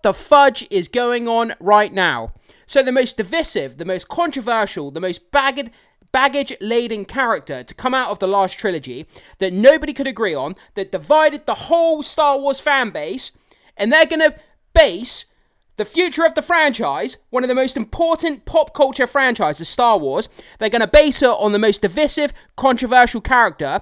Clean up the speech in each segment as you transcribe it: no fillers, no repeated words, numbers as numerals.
the fudge is going on right now? So the most divisive, the most controversial, the most baggage-laden character to come out of the last trilogy that nobody could agree on, that divided the whole Star Wars fan base, and they're going to base the future of the franchise, one of the most important pop culture franchises, Star Wars, they're going to base it on the most divisive, controversial character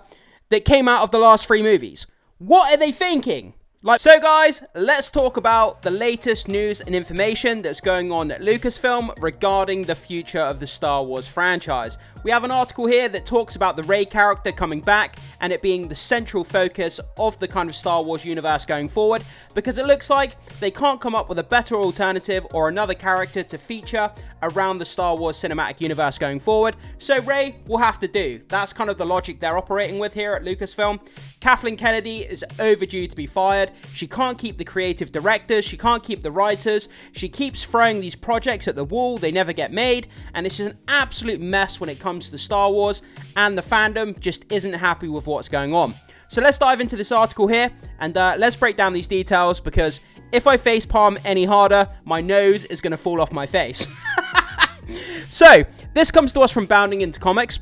that came out of the last 3 movies. What are they thinking? So guys, let's talk about the latest news and information that's going on at Lucasfilm regarding the future of the Star Wars franchise. We have an article here that talks about the Rey character coming back and it being the central focus of the kind of Star Wars universe going forward, because it looks like they can't come up with a better alternative or another character to feature around the Star Wars cinematic universe going forward. So Rey will have to do. That's kind of the logic they're operating with here at Lucasfilm. Kathleen Kennedy is overdue to be fired. She can't keep the creative directors, she can't keep the writers, she keeps throwing these projects at the wall, they never get made, and it's just an absolute mess when it comes to Star Wars, and the fandom just isn't happy with what's going on. So let's dive into this article here, and let's break down these details, because if I facepalm any harder, my nose is going to fall off my face. So, this comes to us from Bounding Into Comics.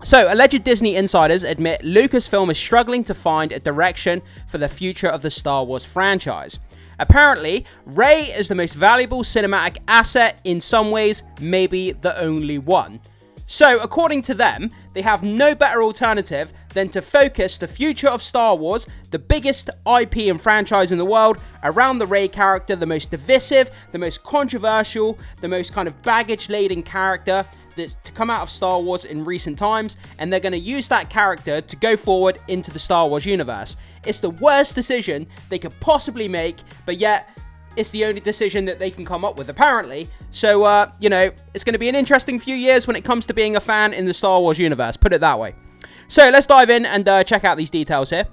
So, alleged Disney insiders admit Lucasfilm is struggling to find a direction for the future of the Star Wars franchise. Apparently, Rey is the most valuable cinematic asset, in some ways, maybe the only one. So, according to them, they have no better alternative than to focus the future of Star Wars, the biggest IP and franchise in the world, around the Rey character, the most divisive, the most controversial, the most kind of baggage-laden character that's to come out of Star Wars in recent times, and they're going to use that character to go forward into the Star Wars universe. It's the worst decision they could possibly make, but yet it's the only decision that they can come up with, apparently. So, it's going to be an interesting few years when it comes to being a fan in the Star Wars universe, put it that way. So, let's dive in and check out these details here.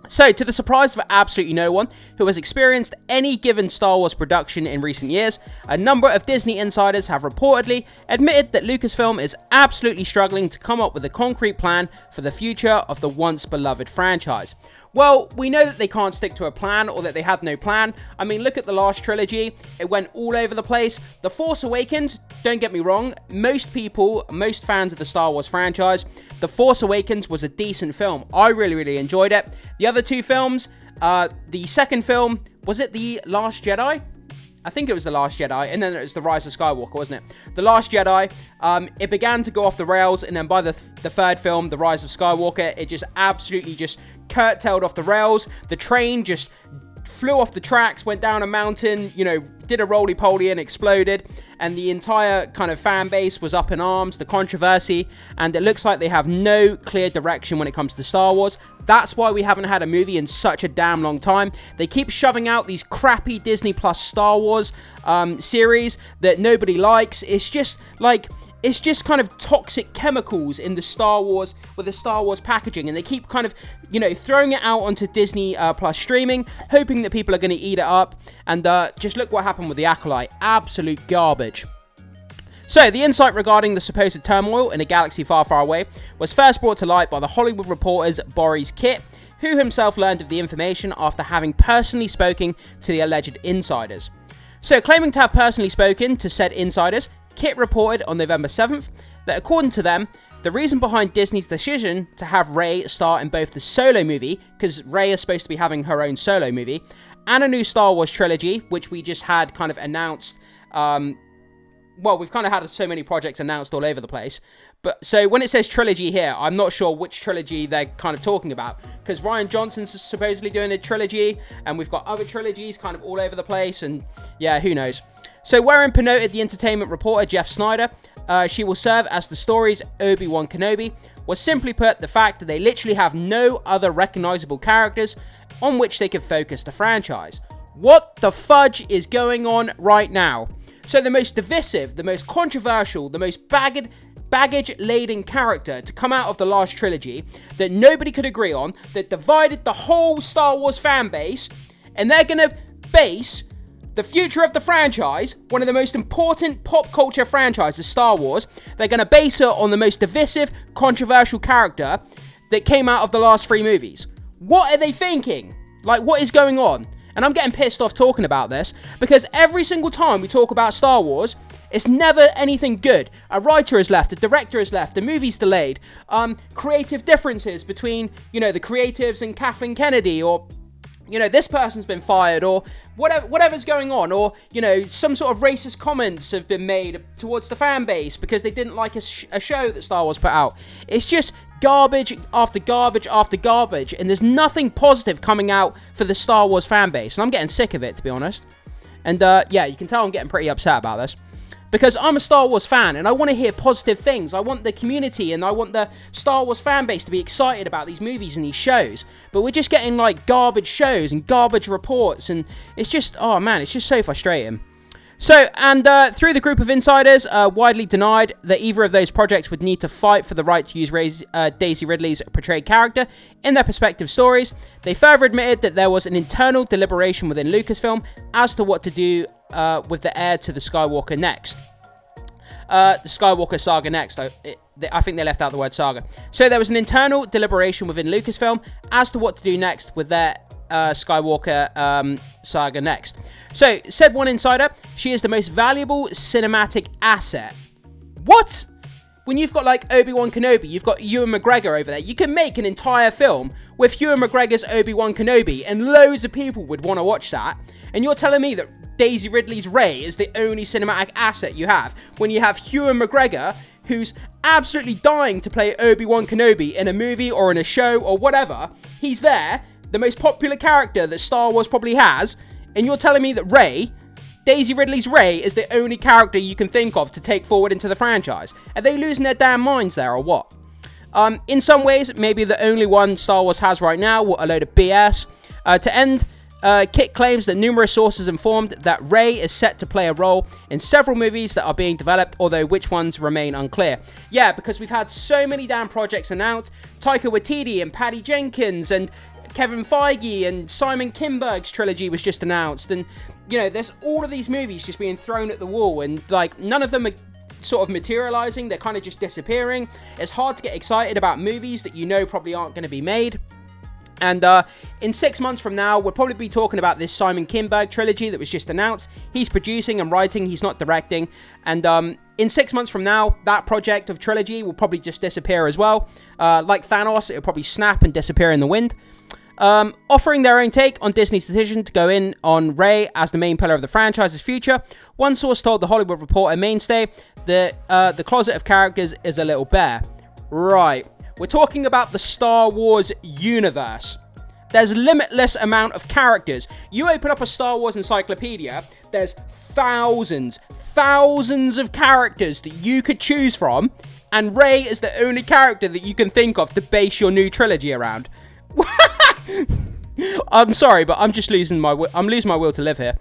So, to the surprise of absolutely no one who has experienced any given Star Wars production in recent years, a number of Disney insiders have reportedly admitted that Lucasfilm is absolutely struggling to come up with a concrete plan for the future of the once beloved franchise. Well, we know that they can't stick to a plan, or that they had no plan. I mean, look at the last trilogy. It went all over the place. The Force Awakens, don't get me wrong, most fans of the Star Wars franchise, The Force Awakens was a decent film. I really enjoyed it. The other 2 films, the second film, was it The Last Jedi? I think it was The Last Jedi, and then it was The Rise of Skywalker, wasn't it? The Last Jedi, it began to go off the rails, and then by the third film, The Rise of Skywalker, it just absolutely just curtailed off the rails. The train just flew off the tracks, went down a mountain, did a roly-poly and exploded, and the entire kind of fan base was up in arms, the controversy, and it looks like they have no clear direction when it comes to Star Wars. That's why we haven't had a movie in such a damn long time. They keep shoving out these crappy Disney Plus Star Wars series that nobody likes. It's just kind of toxic chemicals in the Star Wars, with the Star Wars packaging, and they keep kind of, throwing it out onto Disney Plus streaming, hoping that people are going to eat it up, and just look what happened with The Acolyte. Absolute garbage. So, the insight regarding the supposed turmoil in a galaxy far, far away was first brought to light by the Hollywood Reporter's Boris Kit, who himself learned of the information after having personally spoken to the alleged insiders. So, claiming to have personally spoken to said insiders, Kit reported on November 7th that according to them, the reason behind Disney's decision to have Rey star in both the Solo movie, because Rey is supposed to be having her own Solo movie, and a new Star Wars trilogy, which we just had kind of announced, we've kind of had so many projects announced all over the place. But so when it says trilogy here, I'm not sure which trilogy they're kind of talking about, because Rian Johnson's supposedly doing a trilogy, and we've got other trilogies kind of all over the place, and yeah, who knows. So wherein promoted the entertainment reporter Jeff Snyder, she will serve as the story's Obi-Wan Kenobi, was simply put the fact that they literally have no other recognizable characters on which they could focus the franchise. What the fudge is going on right now? So the most divisive, the most controversial, the most baggage-laden character to come out of the last trilogy that nobody could agree on, that divided the whole Star Wars fan base, and they're going to base the future of the franchise, one of the most important pop culture franchises, Star Wars, they're going to base it on the most divisive, controversial character that came out of the last 3 movies. What are they thinking? What is going on? And I'm getting pissed off talking about this, because every single time we talk about Star Wars, it's never anything good. A writer is left, a director is left, the movie's delayed, creative differences between, the creatives and Kathleen Kennedy, or, this person's been fired, or whatever's going on, or, some sort of racist comments have been made towards the fan base because they didn't like a show that Star Wars put out. It's just garbage after garbage after garbage, and there's nothing positive coming out for the Star Wars fan base, and I'm getting sick of it, to be honest. And, yeah, you can tell I'm getting pretty upset about this. Because I'm a Star Wars fan, and I want to hear positive things. I want the community, and I want the Star Wars fan base to be excited about these movies and these shows. But we're just getting, garbage shows and garbage reports, and it's just, oh man, it's just so frustrating. So, and through the group of insiders, widely denied that either of those projects would need to fight for the right to use Daisy Ridley's portrayed character in their respective stories. They further admitted that there was an internal deliberation within Lucasfilm as to what to do with the heir to the Skywalker next. The Skywalker saga next. I think they left out the word saga. So there was an internal deliberation within Lucasfilm as to what to do next with their Skywalker saga next. So, said one insider, she is the most valuable cinematic asset. What? When you've got Obi-Wan Kenobi, you've got Ewan McGregor over there. You can make an entire film with Ewan McGregor's Obi-Wan Kenobi, and loads of people would want to watch that. And you're telling me that Daisy Ridley's Rey is the only cinematic asset you have, when you have Ewan McGregor, who's absolutely dying to play Obi-Wan Kenobi in a movie or in a show or whatever. He's there, the most popular character that Star Wars probably has, and you're telling me that Daisy Ridley's Rey is the only character you can think of to take forward into the franchise. Are they losing their damn minds there, or what? In some ways, maybe the only one Star Wars has right now, what a load of BS. To end, Kit claims that numerous sources informed that Rey is set to play a role in several movies that are being developed, although which ones remain unclear. Yeah, because we've had so many damn projects announced. Taika Waititi and Patty Jenkins and Kevin Feige and Simon Kinberg's trilogy was just announced, and there's all of these movies just being thrown at the wall, and none of them are sort of materializing. They're kind of just disappearing. It's hard to get excited about movies that probably aren't going to be made. And in 6 months from now, we'll probably be talking about this Simon Kinberg trilogy that was just announced. He's producing and writing, he's not directing. And in 6 months from now, that project of trilogy will probably just disappear as well. Like Thanos, it'll probably snap and disappear in the wind. Offering their own take on Disney's decision to go in on Rey as the main pillar of the franchise's future, one source told The Hollywood Reporter mainstay that the closet of characters is a little bare. Right, we're talking about the Star Wars universe. There's a limitless amount of characters. You open up a Star Wars encyclopedia, there's thousands of characters that you could choose from, and Rey is the only character that you can think of to base your new trilogy around. I'm sorry, but I'm losing my will to live here.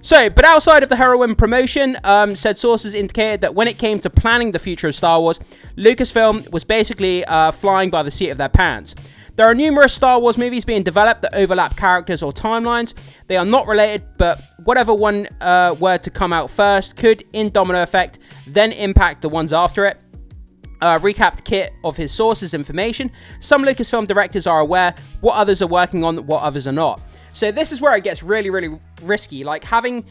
So, but outside of the heroine promotion, said sources indicated that when it came to planning the future of Star Wars, Lucasfilm was basically flying by the seat of their pants. There are numerous Star Wars movies being developed that overlap characters or timelines. They are not related, but whatever one were to come out first could, in domino effect, then impact the ones after it. Recapped Kit of his sources information. Some Lucasfilm directors are aware what others are working on, what others are not. So this is where it gets really, really risky. Having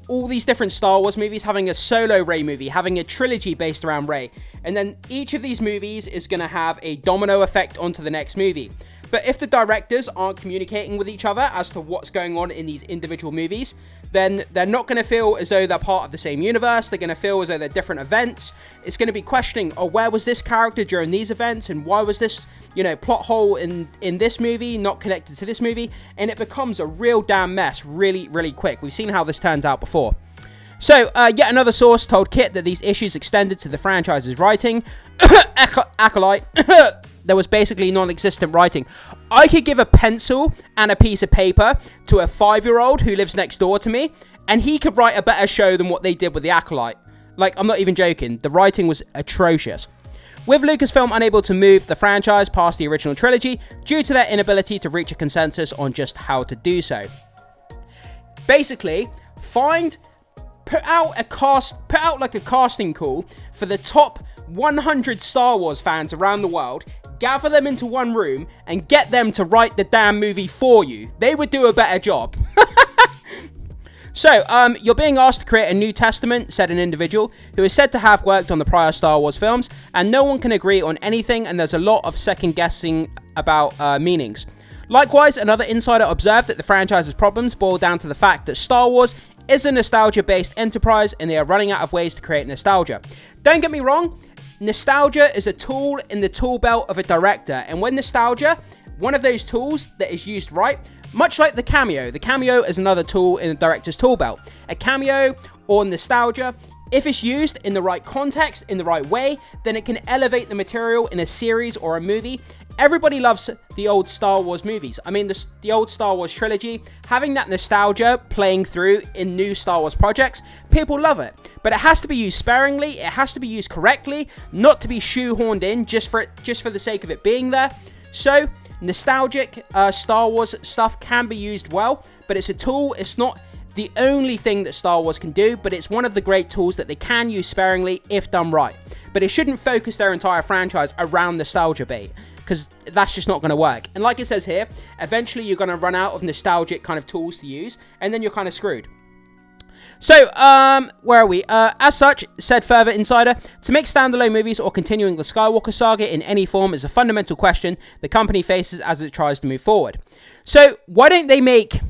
all these different Star Wars movies, having a solo Rey movie, having a trilogy based around Rey, and then each of these movies is going to have a domino effect onto the next movie. But if the directors aren't communicating with each other as to what's going on in these individual movies, then they're not going to feel as though they're part of the same universe. They're going to feel as though they're different events. It's going to be questioning, where was this character during these events? And why was this, plot hole in this movie not connected to this movie? And it becomes a real damn mess really, really quick. We've seen how this turns out before. So, yet another source told Kit that these issues extended to the franchise's writing. Acolyte. There was basically non-existent writing. I could give a pencil and a piece of paper to a 5-year-old who lives next door to me, and he could write a better show than what they did with the Acolyte. I'm not even joking. The writing was atrocious. With Lucasfilm unable to move the franchise past the original trilogy due to their inability to reach a consensus on just how to do so. Basically, put out a casting call for the top 100 Star Wars fans around the world, gather them into one room, and get them to write the damn movie for you. They would do a better job. So, you're being asked to create a New Testament, said an individual, who is said to have worked on the prior Star Wars films, and no one can agree on anything, and there's a lot of second guessing about meanings. Likewise, another insider observed that the franchise's problems boil down to the fact that Star Wars is a nostalgia-based enterprise, and they are running out of ways to create nostalgia. Don't get me wrong, nostalgia is a tool in the tool belt of a director, and when nostalgia, one of those tools that is used right, much like the cameo is another tool in the director's tool belt. A cameo or nostalgia, if it's used in the right context, in the right way, then it can elevate the material in a series or a movie. Everybody loves the old Star Wars movies. I mean, the old Star Wars trilogy, having that nostalgia playing through in new Star Wars projects, people love it. But it has to be used sparingly, it has to be used correctly, not to be shoehorned in just for the sake of it being there. So, nostalgic Star Wars stuff can be used well, but it's a tool. It's not the only thing that Star Wars can do, but it's one of the great tools that they can use sparingly if done right. But it shouldn't focus their entire franchise around nostalgia bait, because that's just not going to work. And like it says here, eventually you're going to run out of nostalgic kind of tools to use, and then you're kind of screwed. So, where are we? As such, said further insider, to make standalone movies or continuing the Skywalker saga in any form is a fundamental question the company faces as it tries to move forward. So, why don't they make...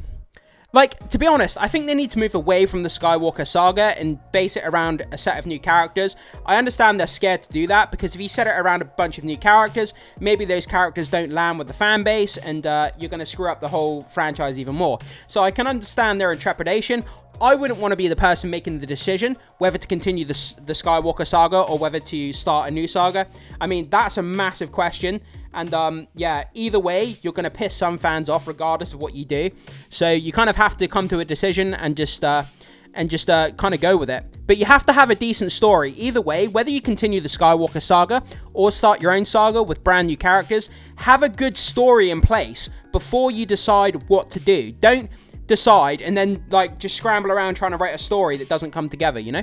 Like, to be honest, I think they need to move away from the Skywalker saga and base it around a set of new characters. I understand they're scared to do that, because if you set it around a bunch of new characters, maybe those characters don't land with the fan base, and you're going to screw up the whole franchise even more. So I can understand their trepidation. I wouldn't want to be the person making the decision whether to continue the Skywalker saga or whether to start a new saga. I mean, that's a massive question. And yeah, either way, you're going to piss some fans off regardless of what you do. So you kind of have to come to a decision and just kind of go with it. But you have to have a decent story. Either way, whether you continue the Skywalker saga or start your own saga with brand new characters, have a good story in place before you decide what to do. Don't decide and then like just scramble around trying to write a story that doesn't come together, you know?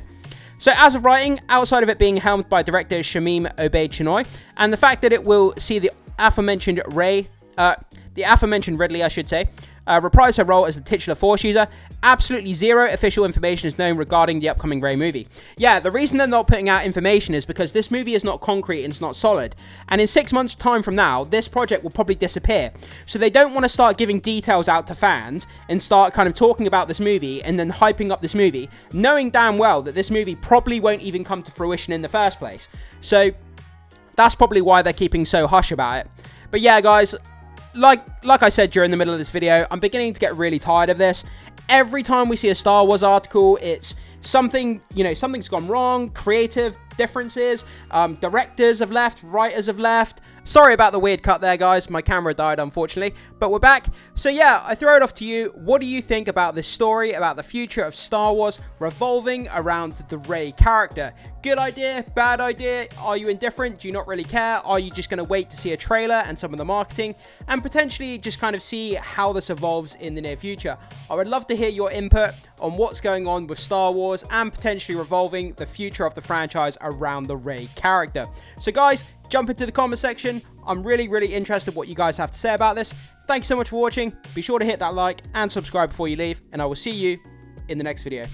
So as of writing, outside of it being helmed by director Shamim Obaid-Chinoy, and the fact that it will see the aforementioned Ridley, I should say, reprise her role as the titular Force user, absolutely zero official information is known regarding the upcoming Rey movie. Yeah, the reason they're not putting out information is because this movie is not concrete and it's not solid. And in 6 months' time from now, this project will probably disappear. So they don't want to start giving details out to fans and start kind of talking about this movie and then hyping up this movie, knowing damn well that this movie probably won't even come to fruition in the first place. So that's probably why they're keeping so hush about it. But yeah, guys, like I said during the middle of this video, I'm beginning to get really tired of this. Every time we see a Star Wars article, it's something, you know, something's gone wrong, creative differences, directors have left, writers have left. Sorry about the weird cut there, guys. My camera died, unfortunately, but we're back. So yeah, I throw it off to you. What do you think about this story, about the future of Star Wars revolving around the Rey character? Good idea? Bad idea? Are you indifferent? Do you not really care? Are you just going to wait to see a trailer and some of the marketing and potentially just kind of see how this evolves in the near future? I would love to hear your input on what's going on with Star Wars and potentially revolving the future of the franchise around the Rey character. So guys, jump into the comment section. I'm really interested what you guys have to say about this. Thanks so much for watching. Be sure to hit that like and subscribe before you leave, and I will see you in the next video.